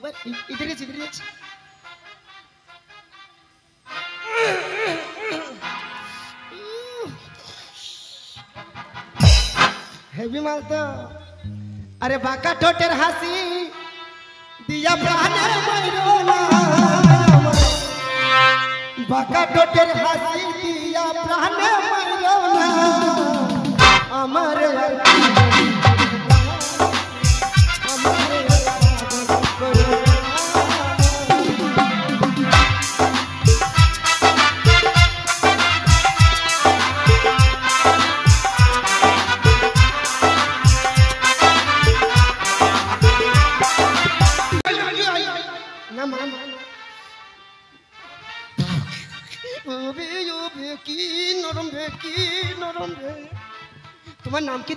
एक बार इधर ही हेवी माल तो अरे बाका ठोटर हासी दिया प्राणे मरोना बाका ठोटर हासी दिया प्राणे मरोना अमर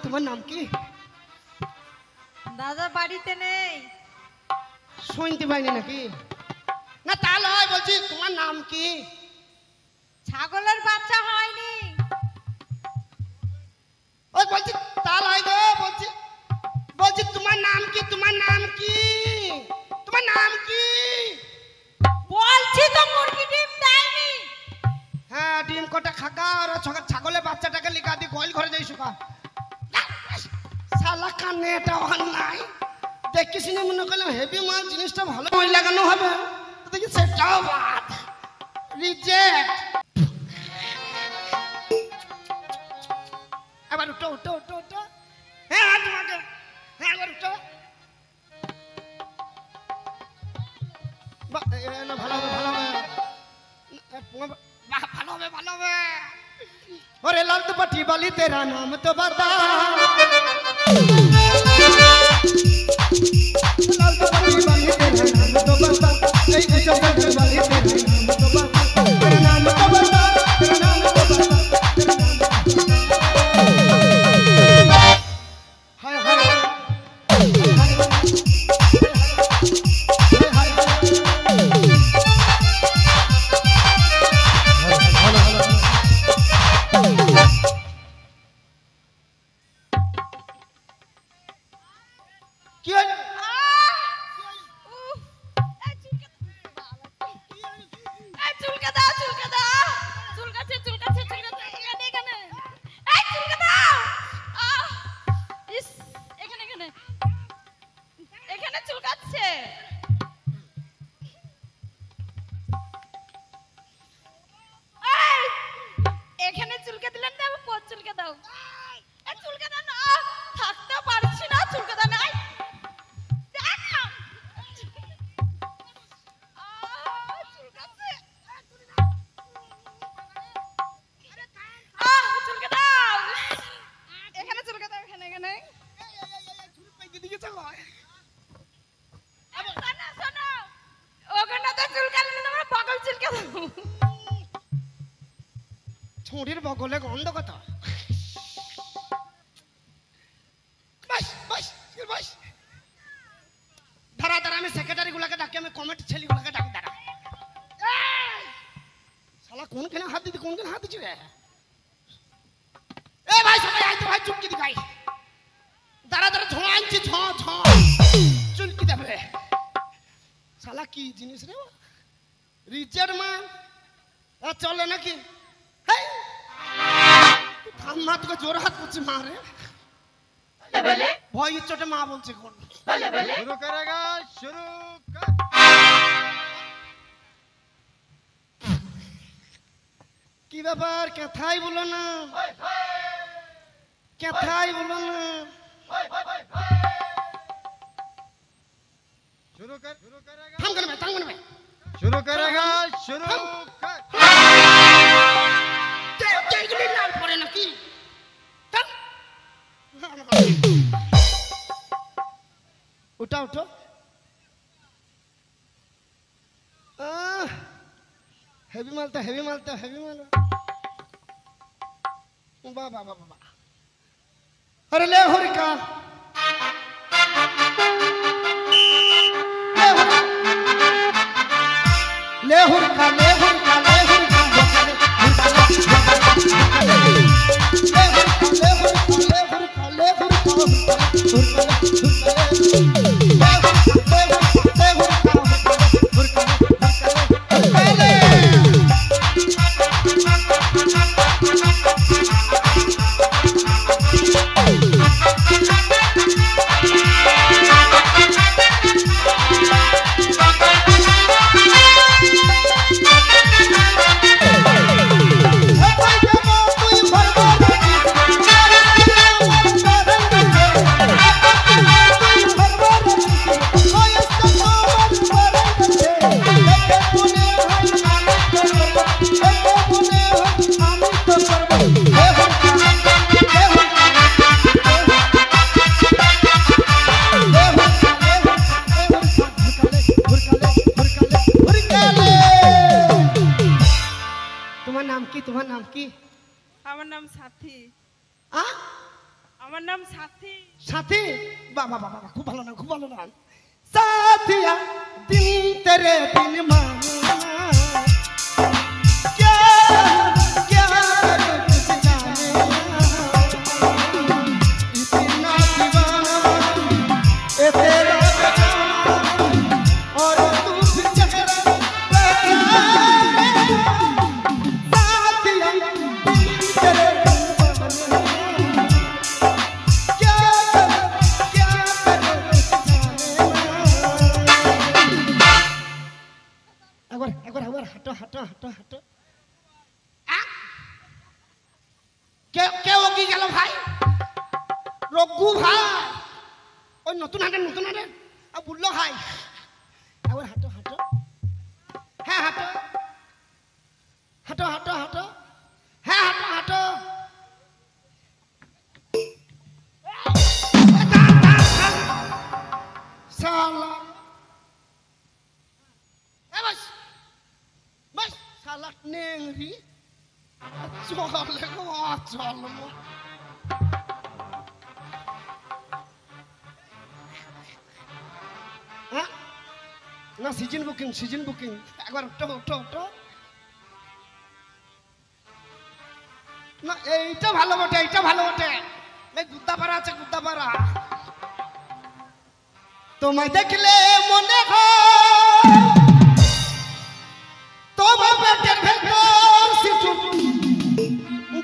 তোমার নাম কি দাদা বাড়িতে নেই শুনতে পাইনি নাকি না তা লয় বলছি তোমার নাম কি ছাগলের বাচ্চা হয়নি ওই বলছি তা লয় গো বলছি তোমার নাম কি বলছি তো মুরগি ডিম দেয়নি হ্যাঁ ডিম কটা খাকা আর ছাগলের বাচ্চাটাকে লিখা দি গোয়াল ঘরে যাই শুকা শালা কানে এটা অন্যায় দেখিস না মনে করলাম হেভি মাল জিনিসটা ভালো মই লাগানো হবে তো দেখি সেটাও বাদ রিজেক্ট এবার উঠো হ্যাঁ তোমাকে হ্যাঁ এবার উঠো ভালো হবে अरे लाल दुपट्टी वाली तेरा नाम तो बता लाल दुपट्टी वाली तेरा नाम तो बता कई कुछ वाली तेरा नाम तो बता तेरा नाम तो बता तेरा नाम तो बता हाय हाय ছুরির বগলে গন্ধ কথা ধরা আমি সেক্রেটারি গুলাকে ডাকি আমি কমিটি ছেলে গুলাকে ডাকি দাঁড়া শালা কোনখানে হাত দিতে কোনখানে হাত দিচ্ছি রে এ ভাই সবাই আইতো ভাই চুপকি দি ভাই দাঁড়া ঝোঁ আনছি ঝোঁ চুলকি দেবে শালা কি জিনিস রে রিজেক্ট মাল চলে নাকি ঠাম্মা তোকে জোর হাত করছে মা রে ভয় চোটে মা বলছে কোন শুরু করেগা শুরু কর কি ব্যাপার কথাই বলো না शुरू करेगा থাম করে ভাই शुरू करेगा शुरू कर এইগুলি লাল পড়ে নাকি উঠো হেভি মাল বাবা अरे ले हुरिका ले हुरिका ले हुरिका সাথী। আ আমার নাম সাথী। সাথী, বাবা বাবা বাবা, খুব ভালো নাম, খুব ভালো নাম। সাথিয়া দিন তেরে দিন মানা, क्या क्या कुछ जाने इतना दीवाना ए तेरा बेगाना और तू भी चेहरा साथिया तेरे क्या क्या कुछ जाने একবার হাঁটো হাঁটো হাঁটো হাঁটো। কে ও কি গেল ভাই? রঘু ভাই, ওই নতুন হাঁটে আর বললো ভাই একবার হাঁটো হাঁটো। হ্যাঁ হাঁটো হাঁটো হাঁটো হাঁটো, হ্যাঁ হাঁটো হাঁটো। শালা বস বস, শালা নেংরি চলে গো চল। হ্যাঁ না, সিজন বুকিং একবার ওঠো ওঠো ওঠো। না এইটা ভালো বটে, এইটা ভালো বটে। এই গুদ্দাপাড়া আছে, গুদ্দাপাড়া। তোমায় দেখলে মনে হয় তোমার পেটের ভেতর শিশু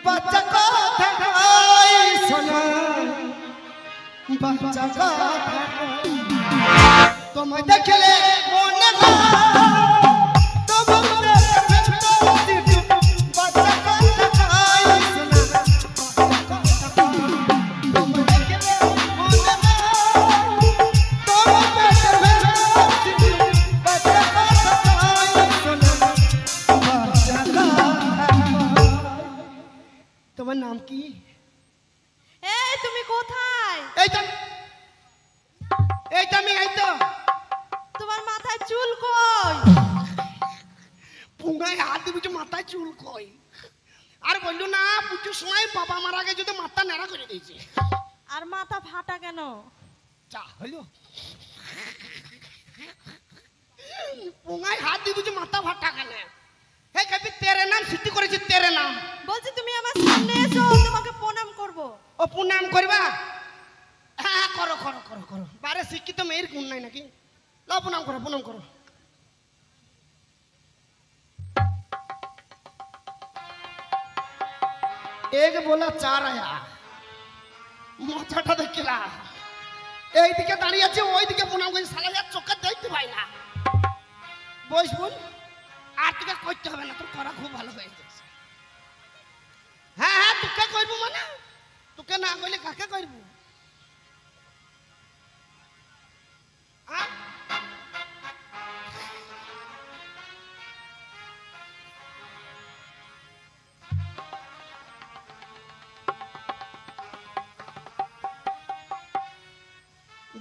বাচ্চা কথা কয় শোনা, বাচ্চা কথা তোমায় দেখলে মনে হয় তোমার পেটের ভেতর শিশু বাচ্চা কথা কয় শোনা, তোমায় দেখলে মনে হয় তোমার পেটের ভেতর শিশু বাচ্চা কথা কয় শোনা, বাচ্চা কথা। তোমার নাম কি? এই তুমি কোথায়? এই তো আমি, এই তো। তোমার মাথায় চুল কই? পুঙ্গায় হাত দিবি, মাথায় চুল কই? আর বললো না, পুজোর সময় বাবা মারা গেছে তো মাথা নেড়া করে দিয়েছে। আর মাথা ফাটা কেন? যা হলো, পুঙ্গায় হাত দিবি, মাথা ফাটা কেন? হে কবি তেরে নাম সিদ্ধি করেছে, তেরে নাম। বলছি তুমি আমার সামনে এসো, তোমাকে প্রণাম করব। ও প্রণাম করবা? হ্যাঁ করো করো করো করো। বারে শিক্ষিত মেয়ের গুণ নাই নাকি? লাও প্রণাম করো, প্রণাম করো। एक बोला 4 आया, মজাটা দেখলা। এইদিকে দাঁড়িয়ে আছে, ওইদিকে প্রণাম করে, শালা যা চোখে দেখতে পাই না। বস বোন, আর তোকে করতে হবে না, তোর করা খুব ভালো হয়েছে। হ্যাঁ হ্যাঁ, তোকে করবো মানে? তোকে না করলে কাকে করবো?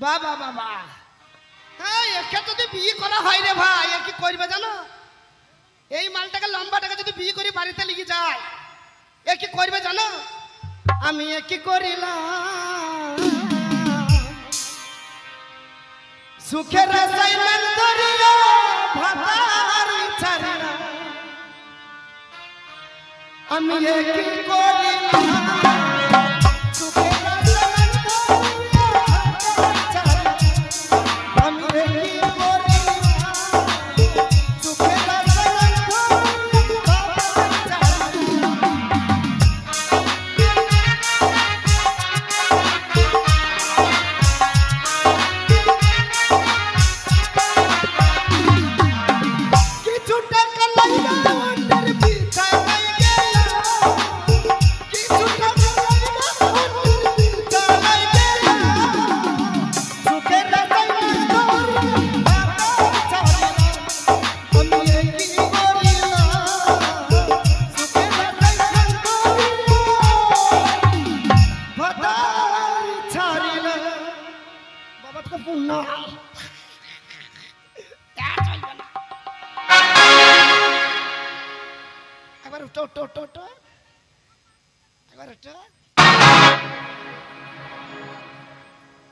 বাবা বাবা, হ্যাঁ একে যদি বিয়ে করা হয় রে ভাই, এ কি করবে জানো? এই মালটাকে লম্বাটাকে যদি বিয়ে করে বাড়িতে লিখে যায়, এ কি করবে জানো? আমি এ কি করিলাম, সুখের সাইলেন ধরিয়া ভাতার ছাড়িলা, আমি এ কি করিলাম, সুখের সাইলেন ধরিয়া ভাতার ছাড়িলা, আমি এ কি করিলাম, সুখের সাইলেন ধরিয়া ভাতার ছাড়িলা। কিছু টাকা লাগা ওদের পিছায় গেল, কিছু টাকা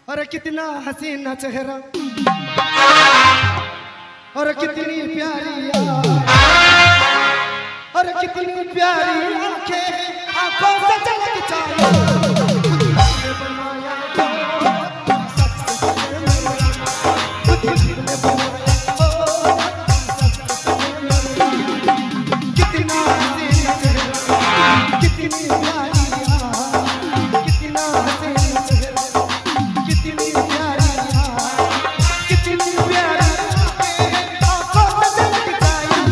अरे कितना हसीना चेहरा और कितनी प्यारी यार, और कितनी प्यारी आंखें, आंखों से झलक चाहिए बनाया कितना हसीना चेहरा, कितनी प्यारी यार, कितना हसीना चेहरा, कितनी प्यारी यार, कितनी प्यारी आंखों से झलक चाहिए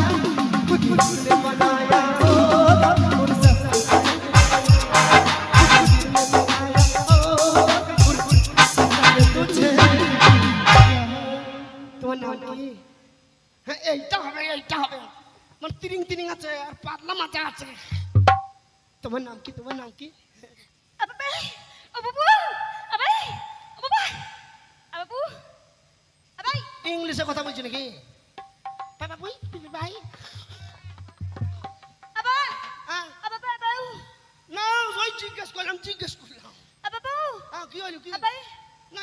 खुद ने बनाया और तुझे তোমার নাম কি? হ্যাঁ এইটা হবে, এইটা হবে। মানে তিরিং তিরিং আছে আর পাতলা মাথা আছে। তোমার নাম কি? তোমার নাম কি? আবাবে আবাবু আবাই আবাবা আবাবু আবাই ইংলিশে কথা বলছি নাকি? বাবা বই ভাই আবা হ্যাঁ আবাবা আবাউ না ওই জিজ্ঞেস করলাম, জিজ্ঞেস করলাম। আবাবু হ্যাঁ কি হলো কি? আবাই না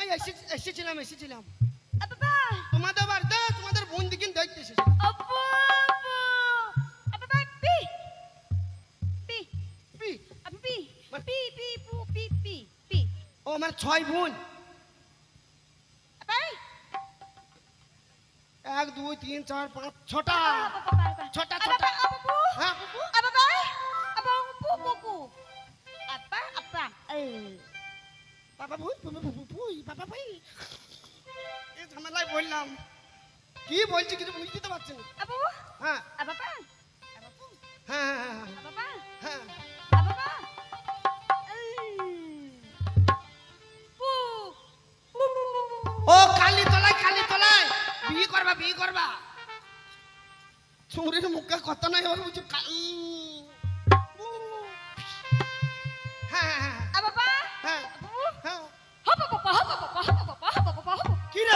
এসেছিলাম। আবাবা তোমাদের বাড়িতে তোমাদের বোন দিকে দেখতে এসেছি। আব্বু আবাবা পি পি পি আবি পি পি পু পি পি পি ও মানে 6 বোন। আবাই 1 2 3 4 5 6টা। ছোটা ছোটা। আবাবা আবাবু হ্যাঁ বাবু আবাবা আবাবু পু পু আপা আপা বাবা বই বাবা ভাই এই ঝামেলায় বললাম কি বলছি কিছু বুঝতে তো পারছি না। আবু হ্যাঁ আবাবা আবাবু হ্যাঁ হ্যাঁ আবাবা হ্যাঁ আবাবা পু ও কালি তলায় বিয়ে করবা চুরির মুখে কথা নাই ওর বুঝি হ্যাঁ হ্যাঁ আবাবা হ্যাঁ আবু হ্যাঁ হবা বাবা হবা বাবা হবা বাবা হবা বাবা হবা কি রে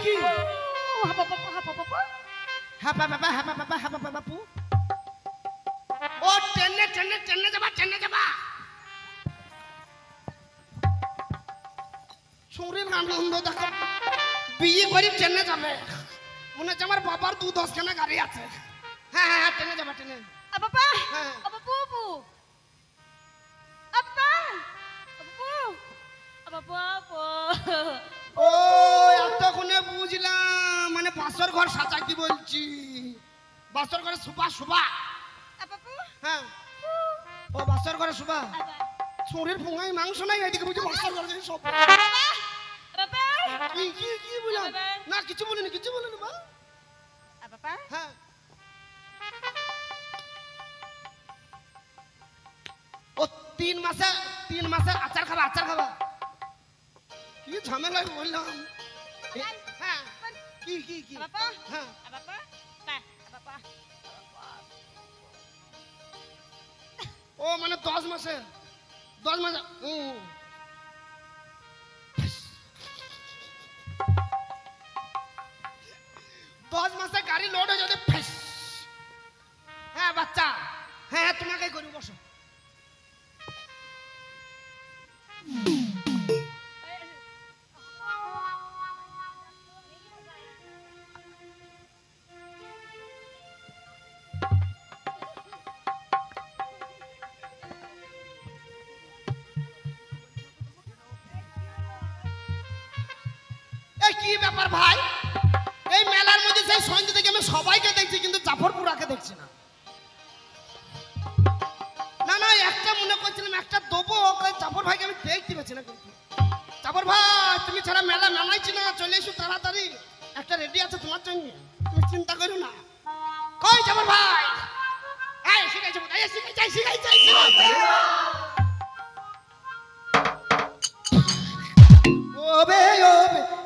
কি হবা বাবা হবা বাবা হ্যাঁ বাবা বাপু ও ট্রেনে যাবা চুরির আনন্দ দেখো বিয়ে করে ট্রেনে যাবে মনে হচ্ছে আমার বাবার 2-10 খানা গাড়ি আছে। হ্যাঁ ট্রেনে যাবা ট্রেনে। আবাবা হ্যাঁ। আবাবু আব্বা আবাবু আবাবু ও এতক্ষণে বুঝলাম মানে বাসর ঘর সাজাইতে বলছি, বাসর ঘরে শুভা আবাবু হ্যাঁ ও বাসর ঘরে শুভা চুরির ফুঙাই মাংস নাই এদিকে বুঝি বাসর ঘরে যাই সব আবাবা কি বললাম না কিছু বলিনি মা। আবাবা হ্যাঁ ও 3 মাসে আচার খাবা কি ঝামেলায় বললাম। হ্যাঁ কি আবাবা হ্যাঁ আবাবা আবাবা ও মানে 10 মাসে 10 মাসে গাড়ি লোড হয়ে যাবে ফেস। হ্যাঁ বাচ্চা হ্যাঁ তোমাকে করি বসো। কি ব্যাপার ভাই এই মেলার মধ্যে সেই সন্ধ্যে থেকে আমি সবাইকে দেখছি কিন্তু জাফরপুরাকে দেখছি না। না একটা মনে করছিলাম একটা দেবো জাফর ভাইকে আমি দেখতে পেয়েছি না কিন্তু। জাফর ভাই তুমি ছাড়া মেলা মানাইছি না, চলে এসো তাড়াতাড়ি, একটা রেডি আছে তোমার জন্য, তুমি চিন্তা করো না। কই জাফর ভাই শিখাইছি ওবে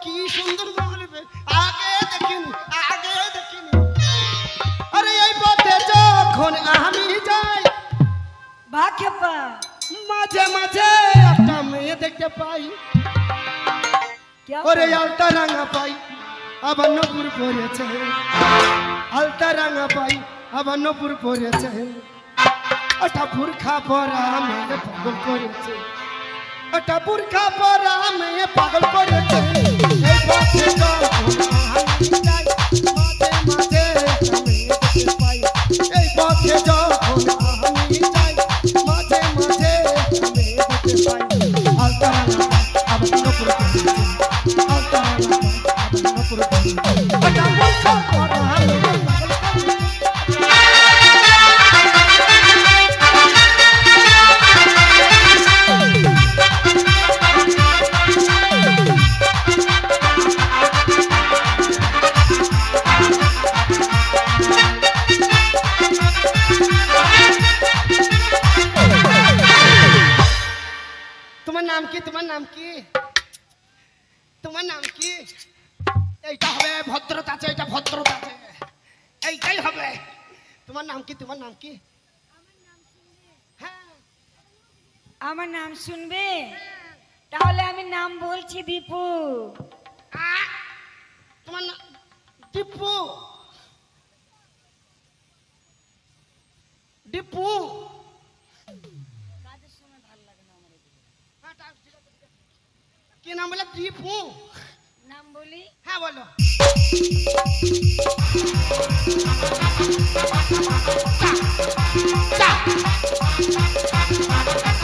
কি সুন্দর বলবে আগে দেখিনি আরে এই পথে যখন আমি যাই বাকেপা মাঝে একটা মেয়ে দেখতে পাই, ওরে আলতা রাঙা পাই আবার নপুর পড়েছে, আলতা রাঙা পাই আবার নপুর পড়েছে, ওটা বুরখা পরা মেয়ে পাগল করেছে। একটা বুরখা পরা মেয়ে পাগল করেছে এই পথে যখন আমি যাই মাঝে মাঝে আমি দেখতে পাই এই পথে যখন আমি যাই মাঝে মাঝে আমি দেখতে পাই আলতা আবার নপুর আলতা আবার নপুর একটা বুরখা পরা মেয়ে পাগল তোমার নাম কি তোমার নাম কি তোমার নাম কি এইটা হবে ভদ্রতা আছে এটা ভদ্রতা আছে এইটাই হবে তোমার নাম কি তোমার নাম কি হ্যাঁ আমার নাম শুনবে তাহলে আমি নাম বলছি দীপু তোমার নাম দীপু দীপু কি নাম বলে দীপু নাম বলি হ্যাঁ বলো চা চা